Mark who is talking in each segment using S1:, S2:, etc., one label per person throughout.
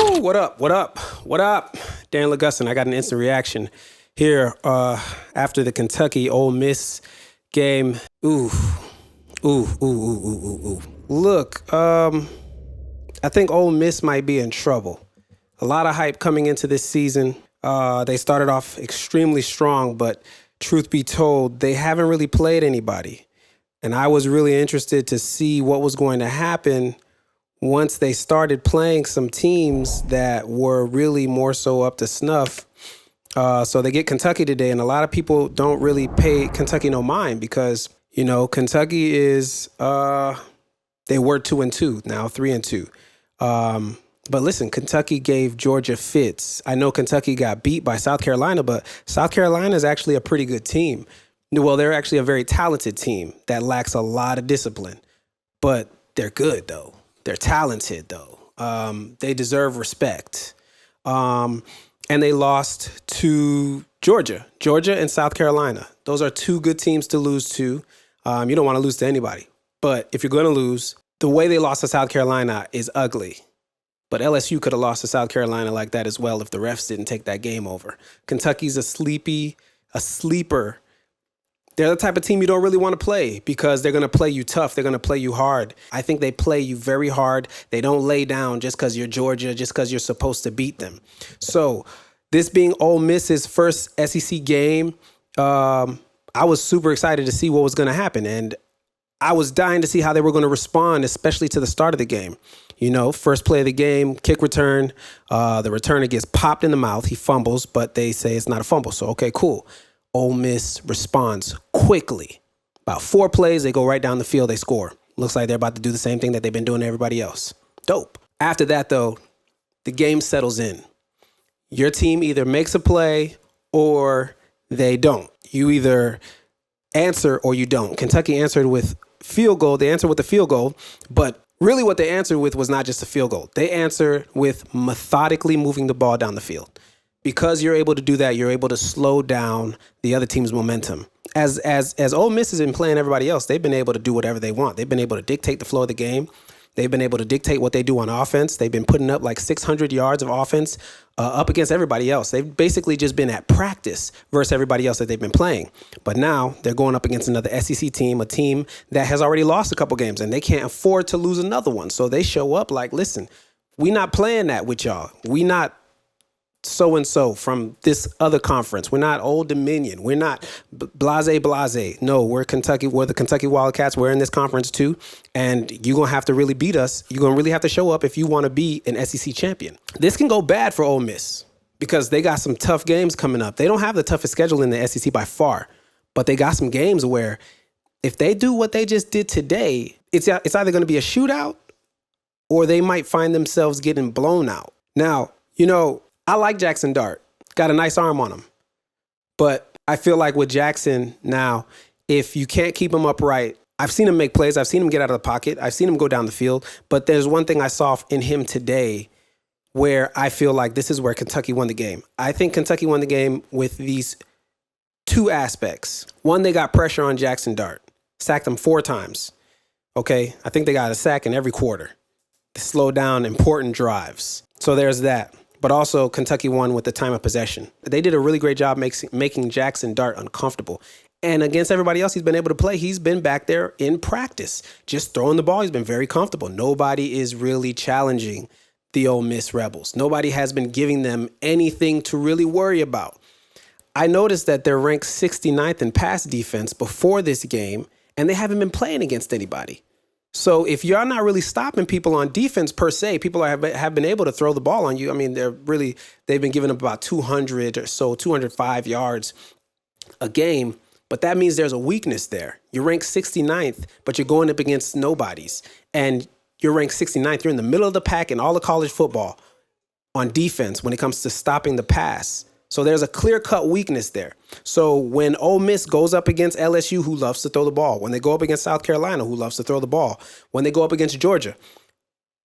S1: Woo! What up? What up? What up? Dan Augustin. I got an instant reaction here after the Kentucky Ole Miss game. Ooh. Look, I think Ole Miss might be in trouble. A lot of hype coming into this season. They started off extremely strong, but truth be told, they haven't really played anybody. And I was really interested to see what was going to happen once they started playing some teams that were really more so up to snuff. So they get Kentucky today, and a lot of people don't really pay Kentucky no mind because, you know, Kentucky is, they were 2-2, now 3-2. But listen, Kentucky gave Georgia fits. I know Kentucky got beat by South Carolina, but South Carolina is actually a pretty good team. Well, they're actually a very talented team that lacks a lot of discipline, but they're good though. They're talented though. They deserve respect. And they lost to Georgia and South Carolina. Those are two good teams to lose to. You don't want to lose to anybody, but if you're going to lose, the way they lost to South Carolina is ugly. But LSU could have lost to South Carolina like that as well if the refs didn't take that game over. Kentucky's a sleeper. They're the type of team you don't really want to play because they're going to play you tough. They're going to play you hard. I think they play you very hard. They don't lay down just because you're Georgia, just because you're supposed to beat them. So this being Ole Miss's first SEC game, I was super excited to see what was going to happen. And I was dying to see how they were going to respond, especially to the start of the game. You know, first play of the game, kick return. The returner gets popped in the mouth. He fumbles, but they say it's not a fumble. So, okay, cool. Ole Miss responds quickly. About 4 plays, they go right down the field, they score. Looks like they're about to do the same thing that they've been doing to everybody else. Dope. After that, though, the game settles in. Your team either makes a play or they don't. You either answer or you don't. Kentucky answered with field goal. They answered with a field goal, but really what they answered with was not just a field goal. They answered with methodically moving the ball down the field. Because you're able to do that, you're able to slow down the other team's momentum. As Ole Miss has been playing everybody else, they've been able to do whatever they want. They've been able to dictate the flow of the game. They've been able to dictate what they do on offense. They've been putting up like 600 yards of offense up against everybody else. They've basically just been at practice versus everybody else that they've been playing. But now they're going up against another SEC team, a team that has already lost a couple games, and they can't afford to lose another one. So they show up like, listen, we not playing that with y'all. We not so-and-so from this other conference. We're not Old Dominion. We're not blase. No, we're Kentucky. We're the Kentucky Wildcats. We're in this conference too. And you're going to have to really beat us. You're going to really have to show up if you want to be an SEC champion. This can go bad for Ole Miss because they got some tough games coming up. They don't have the toughest schedule in the SEC by far, but they got some games where if they do what they just did today, it's either going to be a shootout or they might find themselves getting blown out. Now, you know, I like Jaxson Dart. Got a nice arm on him. But I feel like with Jaxson now, if you can't keep him upright, I've seen him make plays. I've seen him get out of the pocket. I've seen him go down the field. But there's one thing I saw in him today where I feel like this is where Kentucky won the game. I think Kentucky won the game with these 2 aspects. One, they got pressure on Jaxson Dart. Sacked him 4 times. Okay? I think they got a sack in every quarter to slow down important drives. So there's that. But also Kentucky won with the time of possession. They did a really great job making Jaxson Dart uncomfortable. And against everybody else he's been able to play, he's been back there in practice, just throwing the ball. He's been very comfortable. Nobody is really challenging the Ole Miss Rebels. Nobody has been giving them anything to really worry about. I noticed that they're ranked 69th in pass defense before this game, and they haven't been playing against anybody. So if you're not really stopping people on defense per se, people have been able to throw the ball on you. I mean, they've been giving up about 200 or so, 205 yards a game, but that means there's a weakness there. You're ranked 69th, but you're going up against nobodies. And you're ranked 69th. You're in the middle of the pack in all of college football on defense when it comes to stopping the pass. So there's a clear-cut weakness there. So when Ole Miss goes up against LSU, who loves to throw the ball, when they go up against South Carolina, who loves to throw the ball, when they go up against Georgia,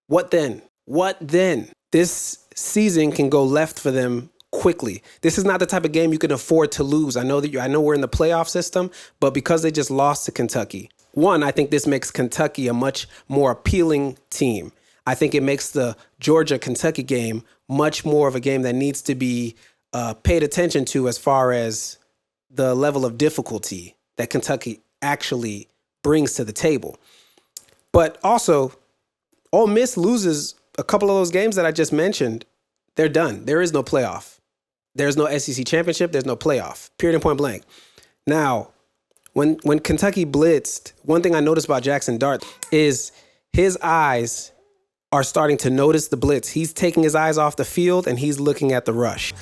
S1: what then? What then? This season can go left for them quickly. This is not the type of game you can afford to lose. I know we're in the playoff system, but because they just lost to Kentucky, one, I think this makes Kentucky a much more appealing team. I think it makes the Georgia-Kentucky game much more of a game that needs to be paid attention to as far as the level of difficulty that Kentucky actually brings to the table. But also, Ole Miss loses a couple of those games that I just mentioned, they're done. There is no playoff. There's no SEC championship. There's no playoff, period and point blank. Now, when Kentucky blitzed, one thing I noticed about Jaxson Dart is his eyes are starting to notice the blitz. He's taking his eyes off the field and he's looking at the rush,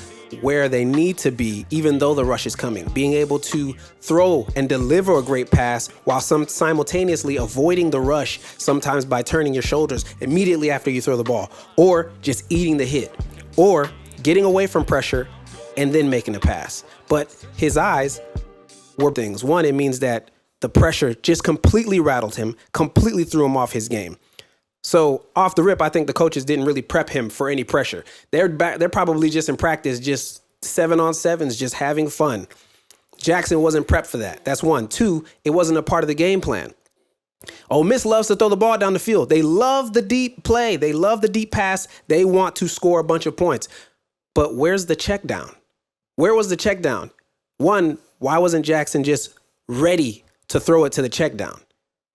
S1: where they need to be, even though the rush is coming. Being able to throw and deliver a great pass while simultaneously avoiding the rush, sometimes by turning your shoulders immediately after you throw the ball, or just eating the hit, or getting away from pressure and then making a pass. But his eyes were things. One, it means that the pressure just completely rattled him, completely threw him off his game. So off the rip, I think the coaches didn't really prep him for any pressure. They're probably just in practice, just 7-on-7s, just having fun. Jaxson wasn't prepped for that. That's one. Two, it wasn't a part of the game plan. Ole Miss loves to throw the ball down the field. They love the deep play. They love the deep pass. They want to score a bunch of points. But where's the check down? Where was the check down? One, why wasn't Jaxson just ready to throw it to the check down?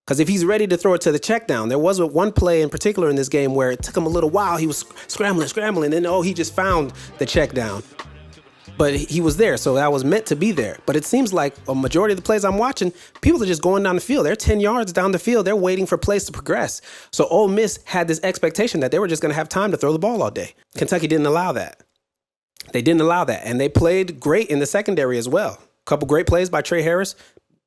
S1: Because if he's ready to throw it to the check down, there was one play in particular in this game where it took him a little while. He was scrambling, and then, he just found the check down. But he was there, so that was meant to be there. But it seems like a majority of the plays I'm watching, people are just going down the field. They're 10 yards down the field. They're waiting for plays to progress. So Ole Miss had this expectation that they were just going to have time to throw the ball all day. Kentucky didn't allow that. They didn't allow that, and they played great in the secondary as well. A couple great plays by Trey Harris,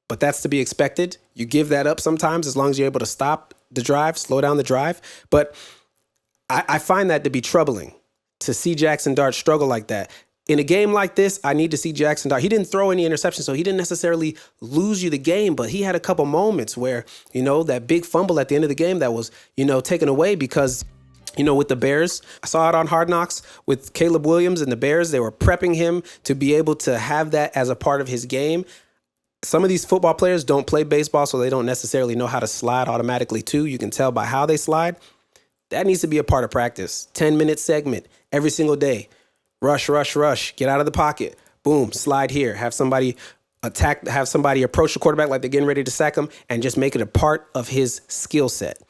S1: but that's to be expected. You give that up sometimes as long as you're able to stop the drive, slow down the drive. But I find that to be troubling, to see Jaxson Dart struggle like that. In a game like this, I need to see Jaxson Dart. He didn't throw any interceptions, so he didn't necessarily lose you the game, but he had a couple moments where, that big fumble at the end of the game that was, taken away because, with the Bears, I saw it on Hard Knocks with Caleb Williams and the Bears. They were prepping him to be able to have that as a part of his game. Some of these football players don't play baseball, so they don't necessarily know how to slide automatically too. You can tell by how they slide. That needs to be a part of practice. 10-minute segment every single day. Rush, rush, rush. Get out of the pocket. Boom, slide here. Have somebody approach the quarterback like they're getting ready to sack him and just make it a part of his skill set.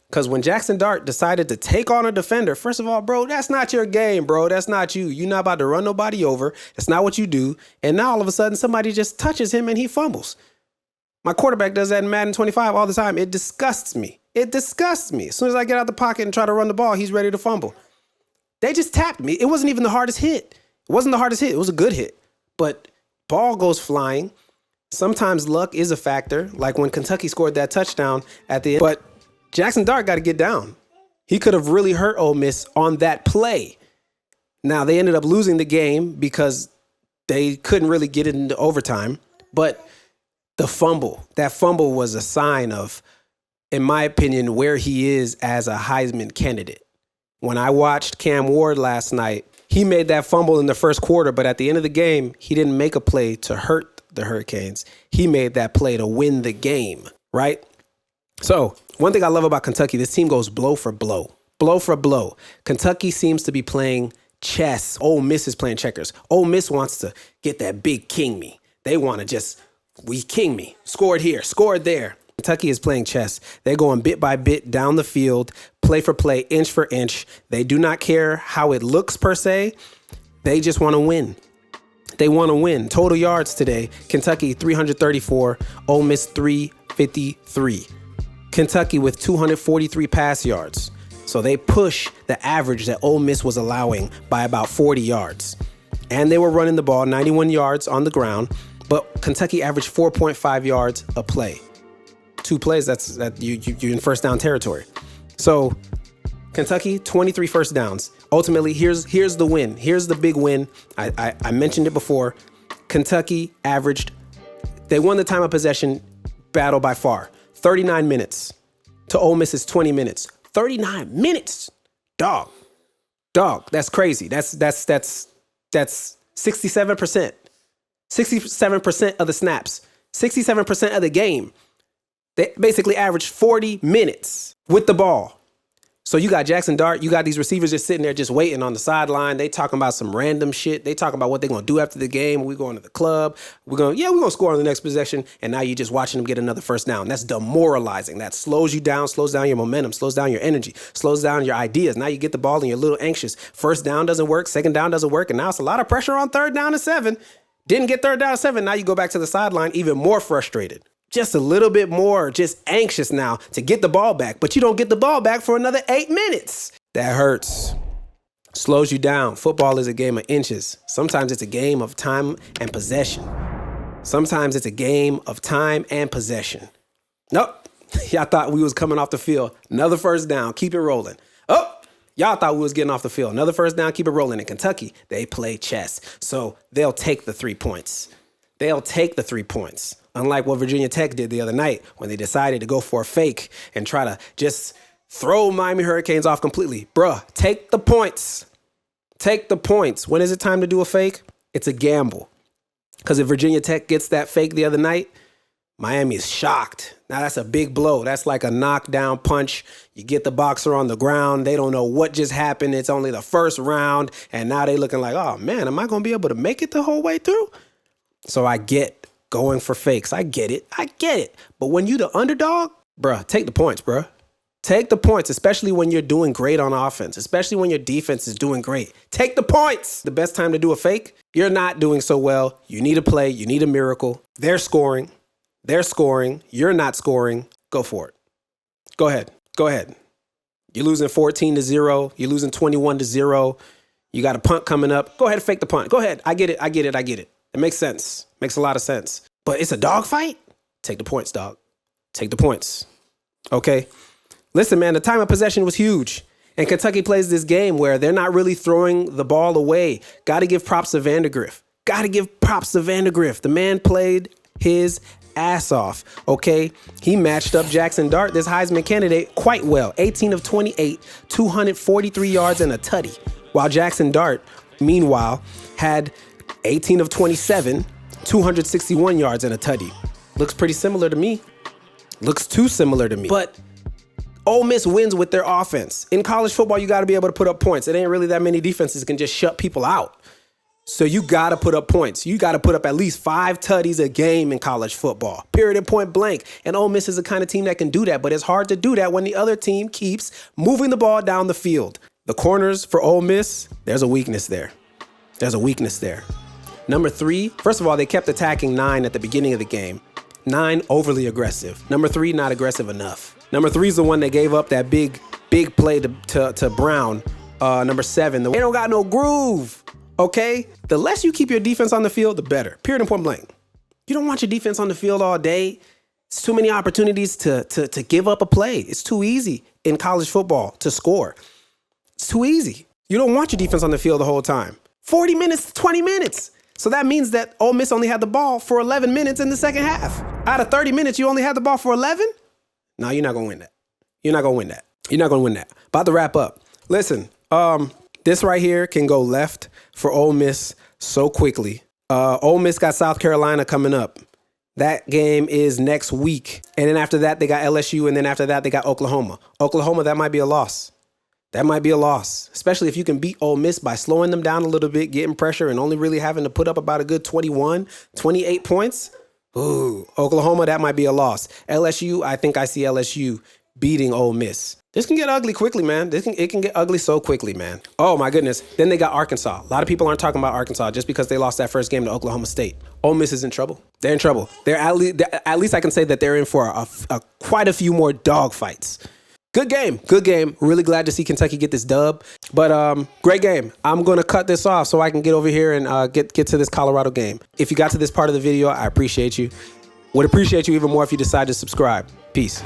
S1: Because when Jaxson Dart decided to take on a defender, first of all, bro, that's not your game, bro. That's not you. You're not about to run nobody over. That's not what you do. And now all of a sudden somebody just touches him and he fumbles. My quarterback does that in Madden 25 all the time. It disgusts me. It disgusts me. As soon as I get out the pocket and try to run the ball, he's ready to fumble. They just tapped me. It wasn't even the hardest hit. It wasn't the hardest hit. It was a good hit. But ball goes flying. Sometimes luck is a factor, like when Kentucky scored that touchdown at the end. But Jaxson Dart got to get down. He could have really hurt Ole Miss on that play. Now, they ended up losing the game because they couldn't really get it into overtime. But that fumble was a sign of, in my opinion, where he is as a Heisman candidate. When I watched Cam Ward last night, he made that fumble in the first quarter, but at the end of the game, he didn't make a play to hurt the Hurricanes. He made that play to win the game, right? So one thing I love about Kentucky, this team goes blow for blow. Blow for blow. Kentucky seems to be playing chess. Ole Miss is playing checkers. Ole Miss wants to get that big king me. They want to we king me. Scored here, scored there. Kentucky is playing chess. They're going bit by bit down the field, play for play, inch for inch. They do not care how it looks per se. They just want to win. They want to win. Total yards today, Kentucky 334, Ole Miss 353. Kentucky with 243 pass yards. So they push the average that Ole Miss was allowing by about 40 yards. And they were running the ball 91 yards on the ground, but Kentucky averaged 4.5 yards a play. 2 plays, you're in first down territory. So Kentucky, 23 first downs. Ultimately, here's the win. Here's the big win. I mentioned it before. Kentucky they won the time of possession battle by far. 39 minutes to Ole Miss's 20 minutes. 39 minutes. Dog. That's crazy. That's 67%. 67% of the snaps. 67% of the game. They basically averaged 40 minutes with the ball. So you got Jaxson Dart, you got these receivers just sitting there just waiting on the sideline. They talking about some random shit. They talking about what they're going to do after the game. We're going to the club. We're going to score on the next possession. And now you're just watching them get another first down. That's demoralizing. That slows you down, slows down your momentum, slows down your energy, slows down your ideas. Now you get the ball and you're a little anxious. First down doesn't work. Second down doesn't work. And now it's a lot of pressure on third down and 7. Didn't get third down and 7. Now you go back to the sideline even more frustrated. Just a little bit more just anxious now to get the ball back, but you don't get the ball back for another 8 minutes. That hurts. Slows you down. Football is a game of inches. Sometimes it's a game of time and possession. Sometimes it's a game of time and possession. Nope. Y'all thought we was coming off the field. Another first down. Keep it rolling. Oh, y'all thought we was getting off the field. Another first down. Keep it rolling. In Kentucky, they play chess. So they'll take the 3 points. They'll take the 3 points. Unlike what Virginia Tech did the other night when they decided to go for a fake and try to just throw Miami Hurricanes off completely. Bruh, take the points. Take the points. When is it time to do a fake? It's a gamble. Because if Virginia Tech gets that fake the other night, Miami is shocked. Now that's a big blow. That's like a knockdown punch. You get the boxer on the ground. They don't know what just happened. It's only the first round. And now they looking like, oh man, am I going to be able to make it the whole way through? So I get going for fakes. I get it. But when you the underdog, bruh, take the points, bruh. Take the points, especially when you're doing great on offense, especially when your defense is doing great. Take the points. The best time to do a fake, you're not doing so well. You need a play. You need a miracle. They're scoring. You're not scoring. Go for it. Go ahead. You're losing 14-0. You're losing 21-0. You got a punt coming up. Go ahead and fake the punt. Go ahead. I get it. It makes sense. Makes a lot of sense. But it's a dogfight? Take the points, dog. Take the points. Okay? Listen, man, the time of possession was huge. And Kentucky plays this game where they're not really throwing the ball away. Got to give props to Vandagriff. The man played his ass off, okay? He matched up Jaxson Dart, this Heisman candidate, quite well. 18 of 28, 243 yards and a tutty. While Jaxson Dart, meanwhile, had 18 of 27, 261 yards and a tutty. Looks pretty similar to me. Looks too similar to me. But Ole Miss wins with their offense. In college football, you got to be able to put up points. It ain't really that many defenses can just shut people out. So you got to put up points. You got to put up at least 5 tutties a game in college football. Period and point blank. And Ole Miss is the kind of team that can do that. But it's hard to do that when the other team keeps moving the ball down the field. The corners for Ole Miss, there's a weakness there. Number 3, first of all, they kept attacking 9 at the beginning of the game. 9, overly aggressive. Number 3, not aggressive enough. Number 3 is the one that gave up that big play to Brown. Number 7, they don't got no groove, okay? The less you keep your defense on the field, the better. Period and point blank. You don't want your defense on the field all day. It's too many opportunities to give up a play. It's too easy in college football to score. It's too easy. You don't want your defense on the field the whole time. 40 minutes, 20 minutes. So that means that Ole Miss only had the ball for 11 minutes in the second half. Out of 30 minutes, you only had the ball for 11? No, you're not going to win that. You're not going to win that. About to wrap up. Listen, this right here can go left for Ole Miss so quickly. Ole Miss got South Carolina coming up. That game is next week. And then after that, they got LSU. And then after that, they got Oklahoma. Oklahoma, that might be a loss. Especially if you can beat Ole Miss by slowing them down a little bit, getting pressure, and only really having to put up about a good 21, 28 points. Ooh, Oklahoma, that might be a loss. LSU, I think I see LSU beating Ole Miss. This can get ugly quickly, man. It can get ugly so quickly, man. Oh, my goodness. Then they got Arkansas. A lot of people aren't talking about Arkansas just because they lost that first game to Oklahoma State. Ole Miss is in trouble. They're in trouble. At least I can say that they're in for quite a few more dog fights. Good game. Really glad to see Kentucky get this dub. But great game. I'm going to cut this off so I can get over here and get to this Colorado game. If you got to this part of the video, I appreciate you. Would appreciate you even more if you decide to subscribe. Peace.